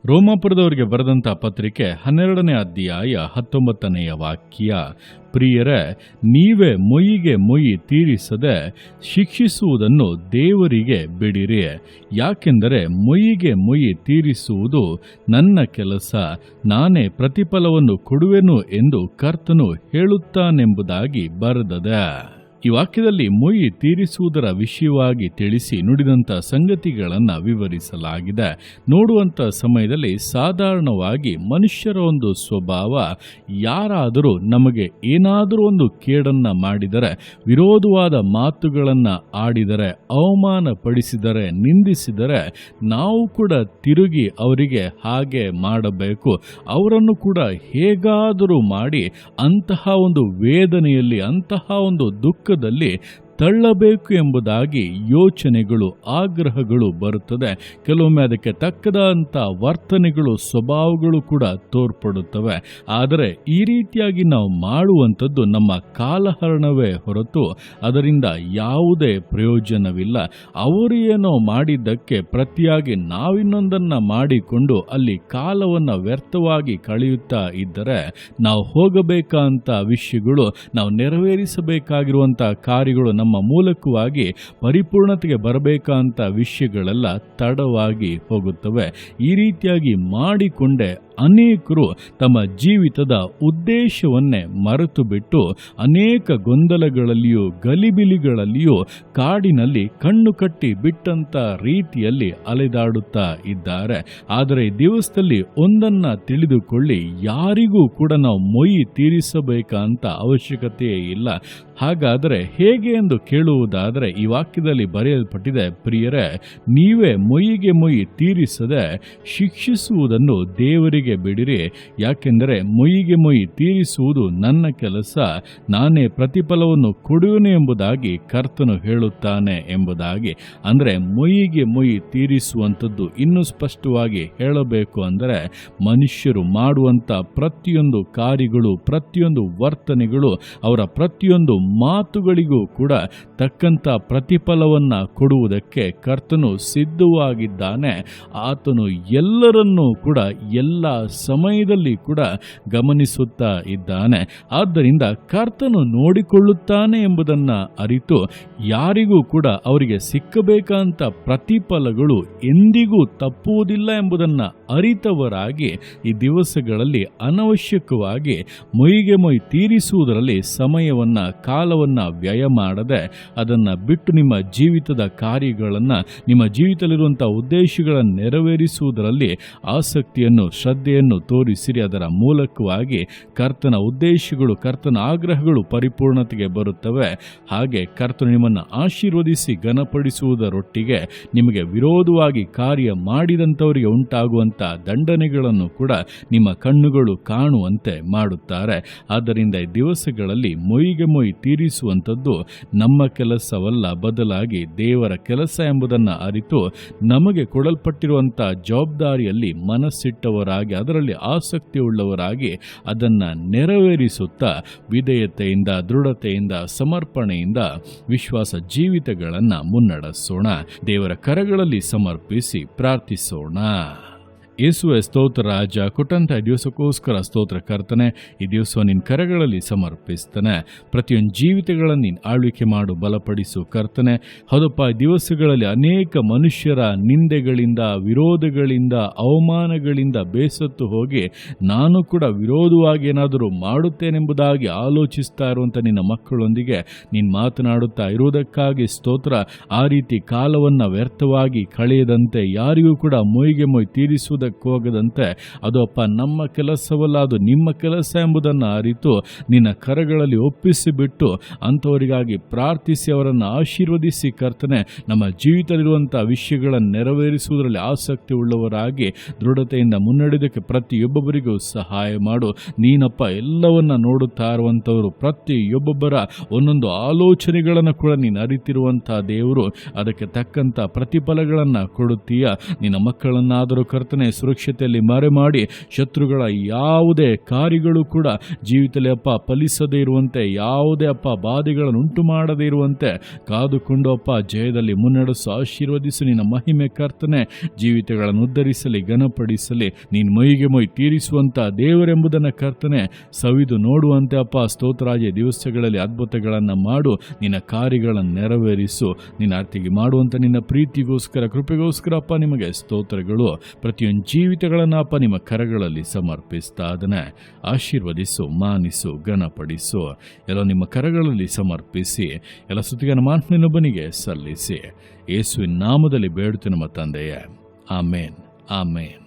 ರೋಮಾಪುರದವರಿಗೆ ಬರೆದಂಥ ಪತ್ರಿಕೆ 12ನೇ ಅಧ್ಯಾಯ 19ನೆಯ ವಾಕ್ಯ. ಪ್ರಿಯರೇ, ನೀವೇ ಮೊಯ್ಯಿಗೆ ಮೊಯ್ಯಿ ತೀರಿಸದೆ ಶಿಕ್ಷಿಸುವುದನ್ನು ದೇವರಿಗೆ ಬಿಡಿರಿ. ಯಾಕೆಂದರೆ ಮೊಯ್ಯಿಗೆ ಮೊಯ್ಯಿ ತೀರಿಸುವುದು ನನ್ನ ಕೆಲಸ, ನಾನೇ ಪ್ರತಿಫಲವನ್ನು ಕೊಡುವೆನು ಎಂದು ಕರ್ತನು ಹೇಳುತ್ತಾನೆಂಬುದಾಗಿ ಬರೆದದೆ. ಈ ವಾಕ್ಯದಲ್ಲಿ ಮೊಯ್ಯಿ ತೀರಿಸುವುದರ ವಿಷಯವಾಗಿ ತಿಳಿಸಿ ನುಡಿದಂಥ ಸಂಗತಿಗಳನ್ನು ವಿವರಿಸಲಾಗಿದೆ. ನೋಡುವಂಥ ಸಮಯದಲ್ಲಿ ಸಾಧಾರಣವಾಗಿ ಮನುಷ್ಯರ ಒಂದು ಸ್ವಭಾವ, ಯಾರಾದರೂ ನಮಗೆ ಏನಾದರೂ ಒಂದು ಕೇಡನ್ನು ಮಾಡಿದರೆ, ವಿರೋಧವಾದ ಮಾತುಗಳನ್ನು ಆಡಿದರೆ, ಅವಮಾನಪಡಿಸಿದರೆ, ನಿಂದಿಸಿದರೆ ನಾವು ಕೂಡ ತಿರುಗಿ ಅವರಿಗೆ ಹಾಗೆ ಮಾಡಬೇಕು, ಅವರನ್ನು ಕೂಡ ಹೇಗಾದರೂ ಮಾಡಿ ಅಂತಹ ಒಂದು ವೇದನೆಯಲ್ಲಿ, ಅಂತಹ ಒಂದು ದುಃಖದಲ್ಲಿ ತಳ್ಳಬೇಕು ಎಂಬುದಾಗಿ ಯೋಚನೆಗಳು, ಆಗ್ರಹಗಳು ಬರುತ್ತದೆ. ಕೆಲವೊಮ್ಮೆ ಅದಕ್ಕೆ ತಕ್ಕದಂಥ ವರ್ತನೆಗಳು, ಸ್ವಭಾವಗಳು ಕೂಡ ತೋರ್ಪಡುತ್ತವೆ. ಆದರೆ ಈ ರೀತಿಯಾಗಿ ನಾವು ಮಾಡುವಂಥದ್ದು ನಮ್ಮ ಕಾಲಹರಣವೇ ಹೊರತು ಅದರಿಂದ ಯಾವುದೇ ಪ್ರಯೋಜನವಿಲ್ಲ. ಅವರು ಏನೋ ಮಾಡಿದ್ದಕ್ಕೆ ಪ್ರತಿಯಾಗಿ ನಾವಿನ್ನೊಂದನ್ನು ಮಾಡಿಕೊಂಡು ಅಲ್ಲಿ ಕಾಲವನ್ನು ವ್ಯರ್ಥವಾಗಿ ಕಳೆಯುತ್ತಾ ಇದ್ದರೆ, ನಾವು ಹೋಗಬೇಕಂತ ವಿಷಯಗಳು, ನಾವು ನೆರವೇರಿಸಬೇಕಾಗಿರುವಂಥ ಕಾರ್ಯಗಳು, ನಮ್ಮ ಮೂಲಕವಾಗಿ ಪರಿಪೂರ್ಣತೆಗೆ ಬರಬೇಕಂತ ವಿಷಯಗಳೆಲ್ಲ ತಡವಾಗಿ ಹೋಗುತ್ತವೆ. ಈ ರೀತಿಯಾಗಿ ಮಾಡಿಕೊಂಡೇ ಅನೇಕರು ತಮ್ಮ ಜೀವಿತದ ಉದ್ದೇಶವನ್ನೇ ಮರೆತು ಬಿಟ್ಟು ಅನೇಕ ಗೊಂದಲಗಳಲ್ಲಿಯೂ ಗಲಿಬಿಲಿಗಳಲ್ಲಿಯೂ ಕಾಡಿನಲ್ಲಿ ಕಣ್ಣು ಕಟ್ಟಿ ಬಿಟ್ಟಂತ ರೀತಿಯಲ್ಲಿ ಅಲೆದಾಡುತ್ತಾ ಇದ್ದಾರೆ. ಆದರೆ ಈ ದಿವಸದಲ್ಲಿ ಒಂದನ್ನ ತಿಳಿದುಕೊಳ್ಳಿ, ಯಾರಿಗೂ ಕೂಡ ನಾವು ಮೊಯ್ಯಿ ತೀರಿಸಬೇಕಂತ ಅವಶ್ಯಕತೆಯೇ ಇಲ್ಲ. ಹಾಗಾದರೆ ಹೇಗೆ ಎಂದು ಕೇಳುವುದಾದರೆ ಈ ವಾಕ್ಯದಲ್ಲಿ ಬರೆಯಲ್ಪಟ್ಟಿದೆ, ಪ್ರಿಯರೇ, ನೀವೇ ಮೊಯ್ಯಿಗೆ ಮೊಯ್ಯಿ ತೀರಿಸದೆ ಶಿಕ್ಷಿಸುವುದನ್ನು ದೇವರಿಗೆ ಬಿಡಿರಿ. ಯಾಕೆಂದರೆ ಮೊಯ್ಯಿಗೆ ಮೊಯ್ಯಿ ತೀರಿಸುವುದು ನನ್ನ ಕೆಲಸ, ನಾನೇ ಪ್ರತಿಫಲವನ್ನು ಕೊಡುವೆನು ಎಂಬುದಾಗಿ ಕರ್ತನು ಹೇಳುತ್ತಾನೆ ಎಂಬುದಾಗಿ. ಅಂದರೆ ಮೊಯ್ಯಿಗೆ ಮೊಯ್ಯಿ ತೀರಿಸುವಂಥದ್ದು ಇನ್ನೂ ಸ್ಪಷ್ಟವಾಗಿ ಹೇಳಬೇಕು ಅಂದರೆ, ಮನುಷ್ಯರು ಮಾಡುವಂಥ ಪ್ರತಿಯೊಂದು ಕಾರ್ಯಗಳು, ಪ್ರತಿಯೊಂದು ವರ್ತನೆಗಳು, ಅವರ ಪ್ರತಿಯೊಂದು ಮಾತುಗಳಿಗೂ ಕೂಡ ತಕ್ಕಂಥ ಪ್ರತಿಫಲವನ್ನು ಕೊಡುವುದಕ್ಕೆ ಕರ್ತನು ಸಿದ್ಧವಾಗಿದ್ದಾನೆ. ಆತನು ಎಲ್ಲರನ್ನೂ ಕೂಡ ಎಲ್ಲ ಸಮಯದಲ್ಲಿ ಕೂಡ ಗಮನಿಸುತ್ತಾ ಇದ್ದಾನೆ. ಆದ್ದರಿಂದ ಕರ್ತನು ನೋಡಿಕೊಳ್ಳುತ್ತಾನೆ ಎಂಬುದನ್ನು ಅರಿತು ಯಾರಿಗೂ ಕೂಡ ಅವರಿಗೆ ಸಿಕ್ಕಬೇಕಂತ ಪ್ರತಿಫಲಗಳು ಎಂದಿಗೂ ತಪ್ಪುವುದಿಲ್ಲ ಎಂಬುದನ್ನು ಅರಿತವರಾಗಿ ಈ ದಿವಸಗಳಲ್ಲಿ ಅನವಶ್ಯಕವಾಗಿ ಮೊಯ್ಯಿಗೆ ಮೊಯ್ಯಿ ತೀರಿಸುವುದರಲ್ಲಿ ಸಮಯವನ್ನು, ಕಾಲವನ್ನು ವ್ಯಯ ಮಾಡದೆ ಅದನ್ನು ಬಿಟ್ಟು ನಿಮ್ಮ ಜೀವಿತದ ಕಾರ್ಯಗಳನ್ನು, ನಿಮ್ಮ ಜೀವಿತದಲ್ಲಿರುವಂಥ ಉದ್ದೇಶಗಳನ್ನು ನೆರವೇರಿಸುವುದರಲ್ಲಿ ಆಸಕ್ತಿಯನ್ನು, ಶ್ರದ್ಧೆಯನ್ನು ತೋರಿಸಿರಿ. ಅದರ ಮೂಲಕವಾಗಿ ಕರ್ತನ ಉದ್ದೇಶಗಳು, ಕರ್ತನ ಆಗ್ರಹಗಳು ಪರಿಪೂರ್ಣತೆಗೆ ಬರುತ್ತವೆ. ಹಾಗೆ ಕರ್ತನು ನಿಮ್ಮನ್ನು ಆಶೀರ್ವದಿಸಿ ಘನಪಡಿಸುವುದರೊಟ್ಟಿಗೆ ನಿಮಗೆ ವಿರೋಧವಾಗಿ ಕಾರ್ಯ ಮಾಡಿದಂಥವರಿಗೆ ಉಂಟಾಗುವಂಥ ದಂಡನೆಗಳನ್ನು ಕೂಡ ನಿಮ್ಮ ಕಣ್ಣುಗಳು ಕಾಣುವಂತೆ ಮಾಡುತ್ತಾರೆ. ಆದ್ದರಿಂದ ಈ ದಿವಸಗಳಲ್ಲಿ ಮೊಯ್ಯಿಗೆ ಮೊಯ್ಯಿ ತೀರಿಸುವಂಥದ್ದು ನಮ್ಮ ಕೆಲಸವಲ್ಲ, ಬದಲಾಗಿ ದೇವರ ಕೆಲಸ ಎಂಬುದನ್ನು ಅರಿತು ನಮಗೆ ಕೊಡಲ್ಪಟ್ಟಿರುವಂಥ ಜವಾಬ್ದಾರಿಯಲ್ಲಿ ಮನಸ್ಸಿಟ್ಟವರಾಗಿ, ಅದರಲ್ಲಿ ಆಸಕ್ತಿ ಉಳ್ಳವರಾಗಿ ಅದನ್ನು ನೆರವೇರಿಸುತ್ತಾ ವಿಧೇಯತೆಯಿಂದ, ದೃಢತೆಯಿಂದ, ಸಮರ್ಪಣೆಯಿಂದ ವಿಶ್ವಾಸ ಜೀವಿತಗಳನ್ನು ಮುನ್ನಡೆಸೋಣ. ದೇವರ ಕರಗಳಲ್ಲಿ ಸಮರ್ಪಿಸಿ ಪ್ರಾರ್ಥಿಸೋಣ. ಯೇಸುವೆ, ಸ್ತೋತ್ರ ರಾಜ, ಕೊಟ್ಟಂಥ ದಿವಸಕ್ಕೋಸ್ಕರ ಸ್ತೋತ್ರ ಕರ್ತನೆ. ಈ ದಿವಸ ನಿನ್ನ ಕರಗಳಲ್ಲಿ ಸಮರ್ಪಿಸ್ತಾನೆ. ಪ್ರತಿಯೊಂದು ಜೀವಿತಗಳನ್ನು ನೀನು ಆಳ್ವಿಕೆ ಮಾಡು, ಬಲಪಡಿಸು ಕರ್ತನೆ. ಹೌದಪ್ಪ, ದಿವಸಗಳಲ್ಲಿ ಅನೇಕ ಮನುಷ್ಯರ ನಿಂದೆಗಳಿಂದ, ವಿರೋಧಗಳಿಂದ, ಅವಮಾನಗಳಿಂದ ಬೇಸತ್ತು ಹೋಗಿ ನಾನು ಕೂಡ ವಿರೋಧವಾಗಿ ಏನಾದರೂ ಮಾಡುತ್ತೇನೆಂಬುದಾಗಿ ಆಲೋಚಿಸ್ತಾ ಇರುವಂಥ ನಿನ್ನ ಮಕ್ಕಳೊಂದಿಗೆ ನೀನು ಮಾತನಾಡುತ್ತಾ ಇರುವುದಕ್ಕಾಗಿ ಸ್ತೋತ್ರ. ಆ ರೀತಿ ಕಾಲವನ್ನು ವ್ಯರ್ಥವಾಗಿ ಕಳೆಯದಂತೆ, ಯಾರಿಗೂ ಕೂಡ ಮೊಯ್ಯಿಗೆ ಮೊಯ್ಯಿ ತೀರಿಸುವುದಕ್ಕೆ ಹೋಗದಂತೆ, ಅದು ಅಪ್ಪ ನಮ್ಮ ಕೆಲಸವಲ್ಲ, ಅದು ನಿಮ್ಮ ಕೆಲಸ ಎಂಬುದನ್ನು ಅರಿತು ನಿನ್ನ ಕರಗಳಲ್ಲಿ ಒಪ್ಪಿಸಿಬಿಟ್ಟು ಅಂಥವರಿಗಾಗಿ ಪ್ರಾರ್ಥಿಸಿ ಅವರನ್ನು ಆಶೀರ್ವದಿಸಿ ಕರ್ತನೆ. ನಮ್ಮ ಜೀವಿತದಲ್ಲಿರುವಂಥ ವಿಷಯಗಳನ್ನು ನೆರವೇರಿಸುವುದರಲ್ಲಿ ಆಸಕ್ತಿ ಉಳ್ಳವರಾಗಿ ದೃಢತೆಯಿಂದ ಮುನ್ನಡೆಯೋದಕ್ಕೆ ಪ್ರತಿಯೊಬ್ಬೊಬ್ಬರಿಗೂ ಸಹಾಯ ಮಾಡು. ನೀನಪ್ಪ ಎಲ್ಲವನ್ನ ನೋಡುತ್ತಾ ಇರುವಂಥವರು, ಪ್ರತಿಯೊಬ್ಬೊಬ್ಬರ ಒಂದೊಂದು ಆಲೋಚನೆಗಳನ್ನು ಕೂಡ ನೀನು ಅರಿತಿರುವಂಥ ದೇವರು, ಅದಕ್ಕೆ ತಕ್ಕಂಥ ಪ್ರತಿಫಲಗಳನ್ನು ಕೊಡುತ್ತೀಯ. ನಿನ್ನ ಮಕ್ಕಳನ್ನಾದರೂ ಕರ್ತನೆ ಸುರಕ್ಷತೆಯಲ್ಲಿ ಮರೆ ಮಾಡಿ ಶತ್ರುಗಳ ಯಾವುದೇ ಕಾರ್ಯಗಳು ಕೂಡ ಜೀವಿತದಲ್ಲಿ ಅಪ್ಪ ಫಲಿಸದೇ ಇರುವಂತೆ, ಯಾವುದೇ ಅಪ್ಪ ಬಾಧೆಗಳನ್ನು ಉಂಟು ಮಾಡದೇ ಇರುವಂತೆ ಕಾದುಕೊಂಡು ಅಪ್ಪ ಜಯದಲ್ಲಿ ಮುನ್ನಡೆಸು, ಆಶೀರ್ವದಿಸು. ನಿನ್ನ ಮಹಿಮೆ ಕರ್ತನೆ ಜೀವಿತಗಳನ್ನು ಉದ್ಧರಿಸಲಿ, ಘನಪಡಿಸಲಿ. ನೀನು ಮೊಯ್ಯಿಗೆ ಮೊಯ್ ತೀರಿಸುವಂಥ ದೇವರೆಂಬುದನ್ನು ಕರ್ತನೆ ಸವಿದು ನೋಡುವಂತೆ ಅಪ್ಪ ಸ್ತೋತ್ರಾಜ ದಿವಸಗಳಲ್ಲಿ ಅದ್ಭುತಗಳನ್ನು ಮಾಡು, ನಿನ್ನ ಕಾರ್ಯಗಳನ್ನು ನೆರವೇರಿಸು. ನಿನ್ನ ಅರ್ಥಿಗೆ ಮಾಡುವಂಥ ನಿನ್ನ ಪ್ರೀತಿಗೋಸ್ಕರ, ಕೃಪೆಗೋಸ್ಕರ ಅಪ್ಪ ನಿಮಗೆ ಸ್ತೋತ್ರಗಳು. ಪ್ರತಿಯೊಂದು ಜೀವಿತಗಳನ್ನು ಅಪ್ಪ ನಿಮ್ಮ ಕರಗಳಲ್ಲಿ ಸಮರ್ಪಿಸ್ತಾ ಅದನ್ನೇ ಆಶೀರ್ವದಿಸು, ಮಾನಿಸು, ಘನಪಡಿಸು. ಎಲ್ಲ ನಿಮ್ಮ ಕರಗಳಲ್ಲಿ ಸಮರ್ಪಿಸಿ ಎಲ್ಲ ಸ್ತುತಿಯನ್ನು ಮಾನವನೊಬ್ಬನಿಗೆ ಸಲ್ಲಿಸಿ ಯೇಸುವಿನ ನಾಮದಲ್ಲಿ ಬೇಡುತ್ತೆ ನಮ್ಮ ತಂದೆಯೇ. ಆಮೇನ್, ಆಮೇನ್.